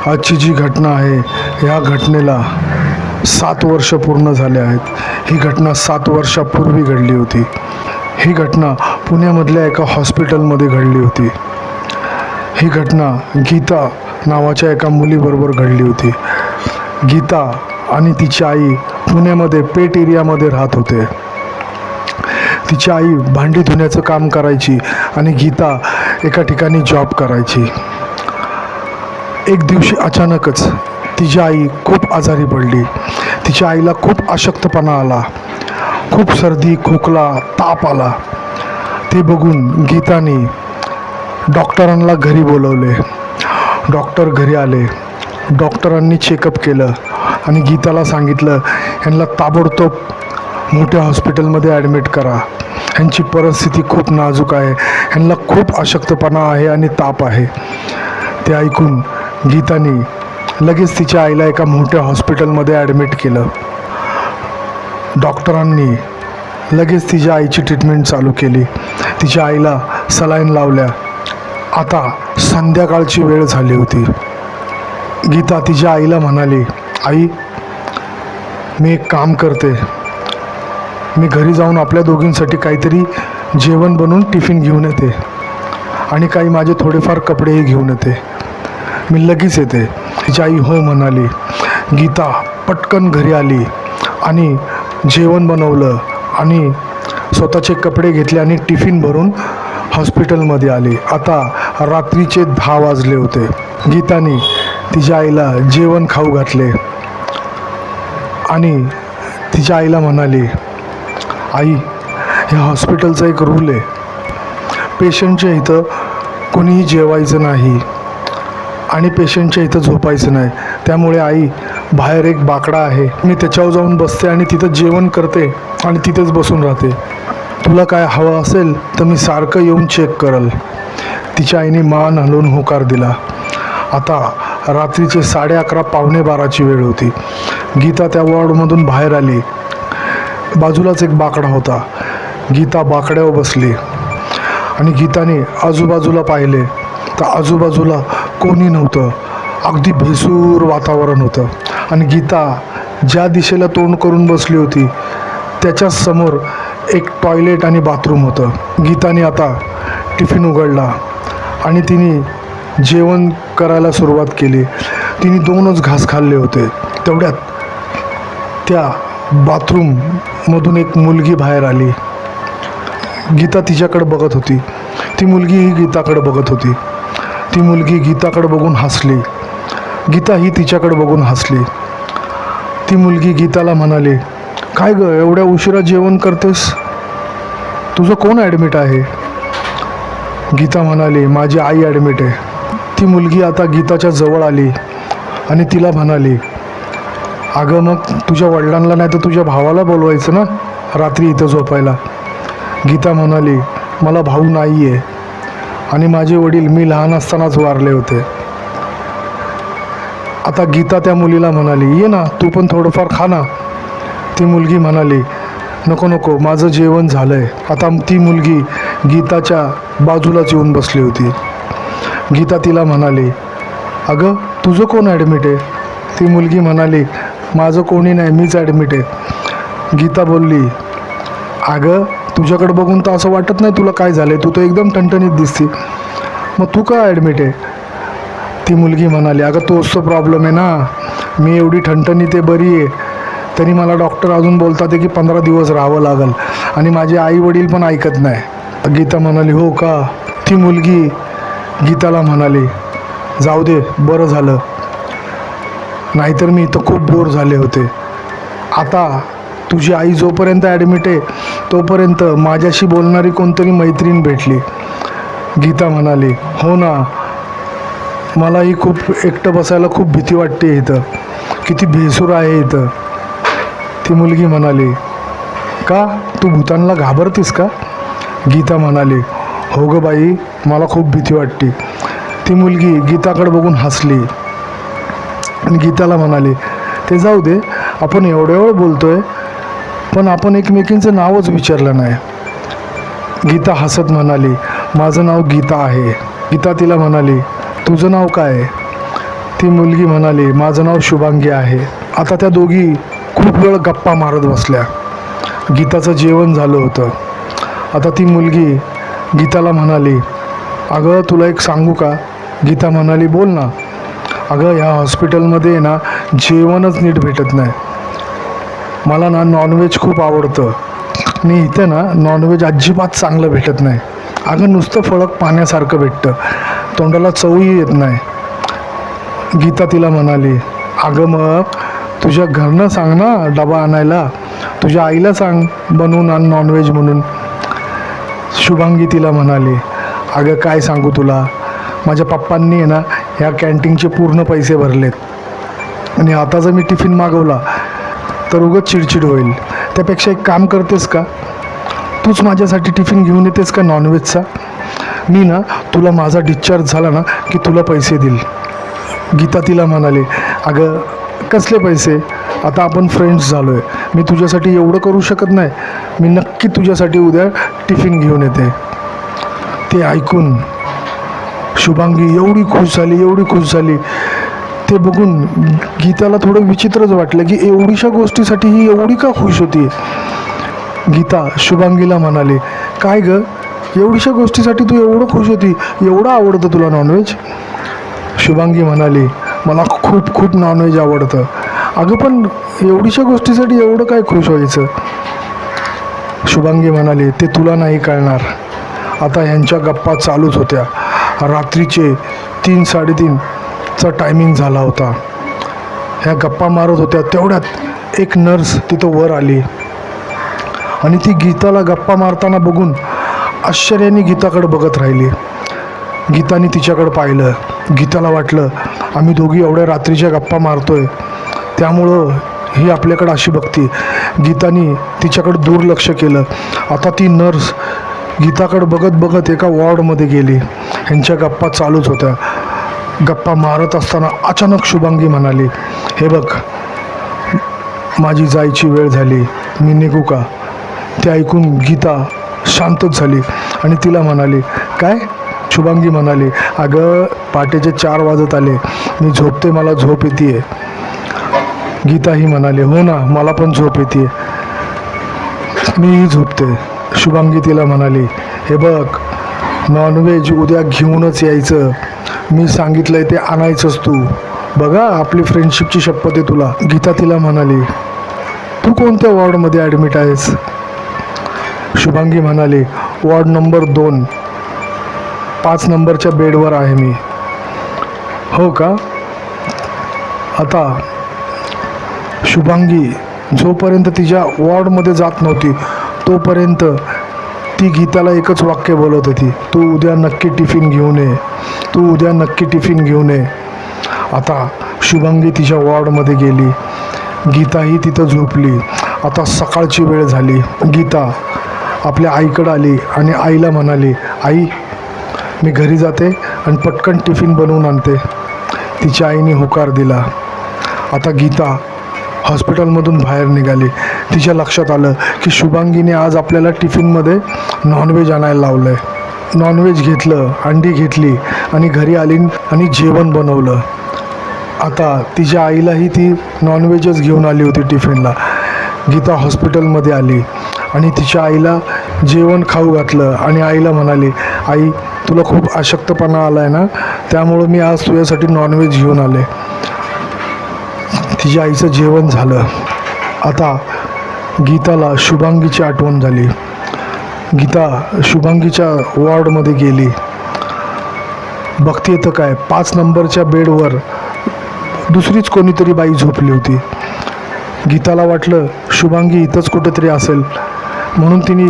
आजची जी घटना आहे या घटनेला 7 वर्ष पूर्ण झाले आहेत। ही घटना 7 वर्षापूर्वी घडली होती। ही घटना पुण्यामधल्या एका हॉस्पिटलमध्ये घडली होती। ही घटना गीता नावाच्या एका मुलीबरोबर घडली होती। गीता आणि तिची आई पुण्यामध्ये पेठ एरियामध्ये राहत होते। तिची आई भांडी धुण्याचं काम करायची आणि गीता एका ठिकाणी जॉब करायची। एक दिवशी अचानकच तिची आई खूप आजारी पडली। तिच्या आईला खूप अशक्तपणा आला, खूप सर्दी, खोकला, ताप आला। ते बघून गीताने डॉक्टरांना घरी बोलवले। डॉक्टर घरी आले। डॉक्टरांनी चेकअप केलं आणि गीताला सांगितलं यांना ताबडतोब मोठ्या हॉस्पिटलमध्ये ॲडमिट करा। यांची परिस्थिती खूप नाजूक आहे, यांना खूप अशक्तपणा आहे आणि ताप आहे। ते ऐकून गीताने लगेच तिच्या आईला एका मोठ्या हॉस्पिटलमध्ये ॲडमिट केलं। डॉक्टरांनी लगेच तिच्या आईची ट्रीटमेंट चालू केली। तिच्या आईला सलाईन लावल्या। आता संध्याकाळची वेळ झाली होती। गीता तिच्या आईला म्हणाली, आई मी एक काम करते, मी घरी जाऊन आपल्या दोघींसाठी काहीतरी जेवण बनवून टिफिन घेऊन येते आणि काही माझे थोडेफार कपडेही घेऊन येते, मी लगेच येते। तिची आई हो म्हणाली। गीता पटकन घरी आली आणि जेवण बनवलं आणि स्वतःचे कपडे घेतले आणि टिफिन भरून हॉस्पिटलमध्ये आली। आता रात्रीचे 10 वाजले होते। गीताने तिच्या आईला जेवण खाऊ घातले आणि तिच्या आईला म्हणाली, आई ह्या हॉस्पिटलचा एक रूल आहे, पेशंटच्या इथं कोणीही जेवायचं नाही आणि पेशंटच्या इथं झोपायचं नाही। त्यामुळे आई बाहेर एक बाकडा आहे, मी त्याच्यावर जाऊन बसते आणि तिथं जेवण करते आणि तिथेच बसून राहते। तुला काय हवं असेल तर मी सारखं येऊन चेक करल। तिच्या आईने मान हलवून होकार दिला। आता रात्रीचे 11:30 पावणे 12ची वेळ होती। गीता त्या वॉर्डमधून बाहेर आली। बाजूलाच एक बाकडा होता। गीता बाकड्यावर बसली आणि गीताने आजूबाजूला पाहिले तर आजूबाजूला कोणी नव्हतं। अगदी भेसूर वातावरण होतं आणि गीता ज्या दिशेला तोंड करून बसली होती त्याच्या समोर एक टॉयलेट आणि बाथरूम होतं। गीताने आता टिफिन उघडला आणि तिने जेवण करायला सुरुवात केली। तिने 2च घास खाल्ले होते। तेवढ्यात त्या बाथरूममधून एक मुलगी बाहेर आली। गीता तिच्याकडे बघत होती। ती मुलगी ही गीताकडे बघत होती। ती मुलगी गीताकडे बघून हसली। गीता ही तिच्याकडे बघून हसली। ती मुलगी गीताला म्हणाली, काय ग एवढ्या उशिरा जेवण करतेस, तुझं कोण ॲडमिट आहे? गीता म्हणाली, माझी आई ॲडमिट आहे। ती मुलगी आता गीताच्या जवळ आली आणि तिला म्हणाली, अगं मग तुझ्या वडिलांना नाही तर तुझ्या भावाला बोलवायचं ना रात्री इथं झोपायला। गीता म्हणाली, मला भाऊ नाही आहे आणि माझे वडील मी लहान असतानाच वारले होते। आता गीता त्या मुलीला म्हणाली, ये ना तू पण थोडंफार खा ना। ती मुलगी म्हणाली, नको नको माझं जेवण झालं आहे। आता ती मुलगी गीताच्या बाजूलाच येऊन बसली होती। गीता तिला म्हणाली, अगं तुझं कोण ॲडमिट आहे? ती मुलगी म्हणाली, माझं कोणी नाही, मीच ॲडमिट आहे। गीता बोलली, अगं तुझ्याकडे बघून तर असं वाटत नाही तुला काय झालं आहे, तू तर एकदम ठणठणीत दिसते, मग तू का ॲडमिट आहे? ती मुलगी म्हणाली, अगं तोच तो प्रॉब्लेम आहे ना, मी एवढी ठणठणीत आहे, बरी आहे, तरी मला डॉक्टर अजून बोलतात की 15 दिवस राहावं लागेल आणि माझे आई वडील पण ऐकत नाही। गीता म्हणाली, हो का? ती मुलगी गीताला म्हणाली, जाऊ दे बरं झालं, नाहीतर मी इथं खूप बोर झाले होते। आता तुझी आई जोपर्यंत ॲडमिट आहे तोपर्यंत माझ्याशी बोलणारी कोणतरी मैत्रीण भेटली। गीता म्हणाली, हो ना, मलाही खूप एकटं बसायला खूप भीती वाटते इथं, किती भेसूर आहे इथं। ती मुलगी म्हणाली, का तू भूतांना घाबरतीस का? गीता म्हणाली, हो गं बाई, मला खूप भीती वाटते। ती मुलगी गीताकडे बघून हसली आणि गीताला म्हणाली, ते जाऊ दे, आपण एवढ्या वेळ बोलतोय पण आपण एकमेकींचं नावच विचारलं नाही। गीता हसत म्हणाली, माझं नाव गीता आहे। गीता तिला म्हणाली, तुझं नाव काय आहे? ती मुलगी म्हणाली, माझं नाव शुभांगी आहे. आता त्या दोघी खूप वेळ गप्पा मारत बसल्या. गीताचं जेवण झालं होतं. आता ती मुलगी गीताला म्हणाली, अगं तुला एक सांगू का? गीता म्हणाली, बोल ना. अगं ह्या हॉस्पिटलमध्ये ना जेवणच नीट भेटत नाही. मला ना नॉनव्हेज खूप आवडतं. मी इथे ना नॉनव्हेज अजिबात चांगलं भेटत नाही. अगं नुसतं फळक पाण्यासारखं भेटतं, तोंडाला चवही येत नाही. गीता तिला म्हणाली, अगं मग तुझ्या घरनं सांग ना डबा आणायला. तुझ्या आईला सांग बनवून आण नॉनव्हेज म्हणून. शुभांगी तिला म्हणाली, अगं काय सांगू तुला, माझ्या पप्पांनी आहे ना ह्या कॅन्टीनचे पूर्ण पैसे भरलेत आणि आता जर मी टिफिन मागवला तर उगाच चिडचिड होईल. त्यापेक्षा एक काम करतेस का, तूच माझ्यासाठी टिफिन घेऊन येतेस का नॉनव्हेजचा? मी ना तुला माझा डिस्चार्ज झाला ना की तुला पैसे देईल. गीता तिला म्हणाली, अगं कसले पैसे, आता आपण फ्रेंड्स झालो आहे. मी तुझ्यासाठी एवढं करू शकत नाही. मी नक्की तुझ्यासाठी उद्या टिफिन घेऊन येते. ते ऐकून शुभांगी एवढी खुश झाली. ते बघून गीताला थोडं विचित्रच वाटलं की एवढीशा गोष्टीसाठी ही एवढी का खुश होती. गीता शुभांगीला म्हणाली, काय गं एवढीशा गोष्टीसाठी तू एवढं खुश होती, एवढं आवडतं तुला नॉनव्हेज? शुभांगी म्हणाली, मला खूप खूप नॉनव्हेज आवडतं. अगं पण एवढीशा गोष्टीसाठी एवढं काय खुश व्हायचं? शुभांगी म्हणाली, ते तुला नाही कळणार. आता ह्यांच्या गप्पा चालूच होत्या. रात्रीचे 3-3:30चा टायमिंग झाला होता. ह्या गप्पा मारत होत्या तेवढ्यात एक नर्स तिथं वर आली आणि ती गीताला गप्पा मारताना बघून आश्चर्याने गीताकडे बघत राहिली. गीताने तिच्याकडे पाहिलं. गीताला वाटलं आम्ही दोघी एवढ्या रात्रीच्या गप्पा मारतोय त्यामुळं ही आपल्याकडं अशी बघते. गीताने तिच्याकडं दुर्लक्ष केलं. आता ती नर्स गीताकडे बघत बघत एका वॉर्डमध्ये गेली. ह्यांच्या गप्पा चालूच होत्या. गप्पा मारत असताना अचानक शुभांगी म्हणाली, हे बघ माझी जायची वेळ झाली, मी निघू का? ते ऐकून गीता शांतच झाली आणि तिला म्हणाली, काय? शुभांगी म्हणाली, अगं पहाटेचे 4 वाजत आले, मी झोपते, मला झोप येते. गीता ही म्हणाली, हो ना मला पण झोप येते, मीही झोपते. शुभांगी तिला म्हणाली, हे बघ नॉनव्हेज उद्या घेऊनच यायचं, मी सांगितलंय ते आणायचंच तू. बघा आपली फ्रेंडशिपची शपथ आहे तुला. गीता तिला म्हणाली, तू कोणत्या वॉर्डमध्ये ॲडमिट आहेस? शुभांगी म्हणाली, वॉर्ड नंबर 2, 5 नंबरच्या बेडवर आहे मी. हो का? आता शुभांगी जोपर्यंत तिच्या वॉर्डमध्ये जात नव्हती तोपर्यंत ती गीताला एकच वाक्य बोलत होती, तू उद्या नक्की टिफिन घेऊन ये, तू उद्या नक्की टिफिन घेऊन ये. आता शुभांगी तिच्या वॉर्डमध्ये गेली. गीताही तिथं झोपली. आता सकाळची वेळ झाली. गीता आपल्या आईकडं आली आणि आईला म्हणाली, आई मी घरी जाते आणि पटकन टिफिन बनवून आणते. तिच्या आईने होकार दिला. आता गीता हॉस्पिटलमधून बाहेर निघाली. तिच्या लक्षात आलं की शुभांगीने आज आपल्याला टिफिनमध्ये नॉनव्हेज आणायला लावलं आहे. नॉनव्हेज घेतलं, अंडी घेतली आणि घरी आली आणि जेवण बनवलं. आता तिच्या आईलाही ती नॉनव्हेजच घेऊन आली होती टिफिनला. गीता हॉस्पिटलमध्ये आली आणि तिच्या आईला जेवण खाऊ घातलं आणि आईला म्हणाली, आई तुला खूप अशक्तपणा आला आहे ना, त्यामुळं मी आज तुझ्यासाठी नॉनव्हेज घेऊन आले. तिच्या आईचं जेवण झालं. आता गीताला शुभांगीची आठवण झाली. गीता शुभांगीच्या वॉर्डमध्ये गेली. बघते तर काय 5 नंबरच्या बेडवर दुसरीच कोणीतरी बाई झोपली होती. गीताला वाटलं शुभांगी इथंच कुठेतरी असेल म्हणून तिने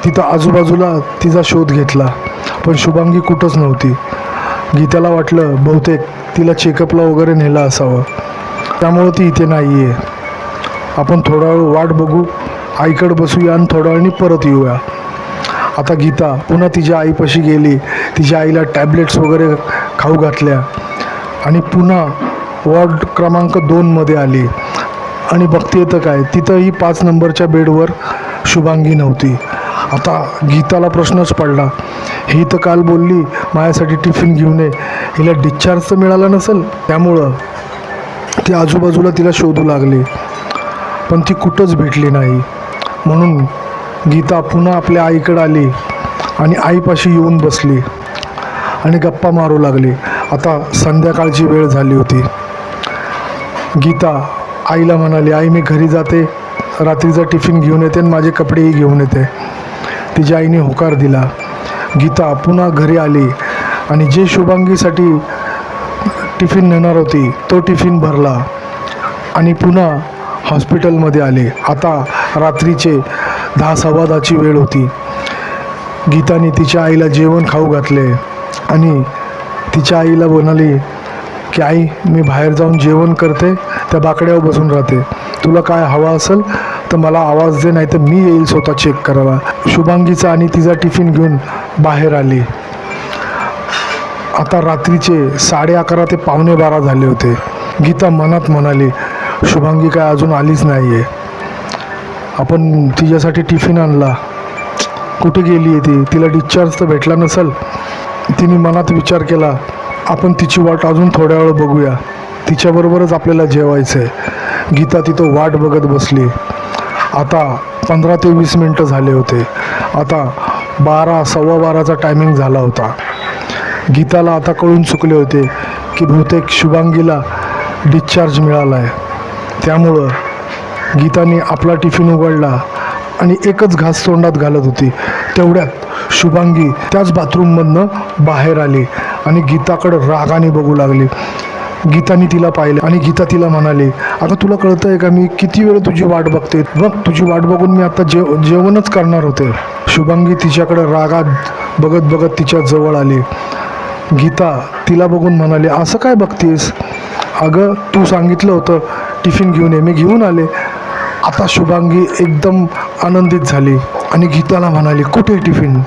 तिथं आजूबाजूला तिचा शोध घेतला, पण शुभांगी कुठंच नव्हती. गीताला वाटलं बहुतेक तिला चेकअपला वगैरे नेलं असावं, त्यामुळं ती इथे नाही आहे. आपण थोडा वेळ वाट बघू, आईकडे बसूया आणि थोड्या वेळाने परत येऊया. आता गीता पुन्हा तिच्या आईपाशी गेली. तिच्या आईला टॅबलेट्स वगैरे खाऊ घातल्या आणि पुन्हा वॉर्ड क्रमांक 2मध्ये आली आणि बघते तर काय तिथंही 5 नंबरच्या बेडवर शुभांगी नव्हती. आता गीताला प्रश्नच पडला, ही तर काल बोलली माझ्यासाठी टिफिन घेऊन ये, हिला डिस्चार्ज तर मिळाला नसेल. त्यामुळं ती आजूबाजूला तिला शोधू लागली, पण ती कुठंच भेटली नाही. म्हणून गीता पुन्हा आपल्या आईकडे आली आणि आईपाशी येऊन बसली आणि गप्पा मारू लागली. आता संध्याकाळची वेळ झाली होती. गीता आईला म्हणाली, आई मी घरी जाते, रात्रीचा टिफिन घेऊन येते आणि माझे कपडेही घेऊन येते. तिच्या आईने होकार दिला. गीता पुन्हा घरी आली आणि जे शुभांगीसाठी टिफिन नेणार होती तो टिफिन भरला आणि पुन्हा हॉस्पिटलमध्ये आले. आता रात्रीचे 10:15ची वेळ होती. गीताने तिच्या आईला जेवण खाऊ घातले आणि तिच्या आईला म्हणाली की आई मी बाहेर जाऊन जेवण करते, त्या बाकड्यावर बसून राहते, तुला काय हवं असेल तर मला आवाज दे, नाही तर मी येईल स्वतः चेक करायला. शुभांगीचा आणि तिचा टिफिन घेऊन बाहेर आली. आता रात्रीचे 11:30 ते 11:45 झाले होते. गीता मनात म्हणाली, शुभांगी काय अजून आलीच नाही आहे, आपण तिच्यासाठी टिफिन आणला, कुठे गेली आहे ती, तिला डिस्चार्ज तर भेटला नसेल. तिने मनात विचार केला, आपण तिची वाट अजून थोड्या वेळ बघूया, तिच्याबरोबरच आपल्याला जेवायचं आहे. गीता तिथं वाट बघत बसली. आता 15 ते 20 मिनटं झाले होते. आता 12, 12:15चा टायमिंग झाला होता. गीताला आता कळून चुकले होते की बहुतेक शुभांगीला डिस्चार्ज मिळाला आहे. त्यामुळं गीताने आपला टिफिन उघडला आणि एकच घास तोंडात घालत होती. तेवढ्यात शुभांगी त्याच बाथरूममधनं बाहेर आली आणि गीताकडं रागाने बघू लागली. गीताने तिला पाहिलं आणि गीता तिला म्हणाली, अगं तुला कळतं आहे का, मी किती वेळ तुझी वाट बघते, बघ तुझी वाट बघून मी आता जेवणच करणार होते. शुभांगी तिच्याकडं रागात बघत बघत तिच्या जवळ आली. गीता तिला बघून म्हणाली, असं काय बघतेस, अगं तू सांगितलं होतं टिफिन घेऊन ये, मी घेऊन आले. आता शुभांगी एकदम आनंदित झाली आणि गीताला म्हणाली, कुठे टिफिन,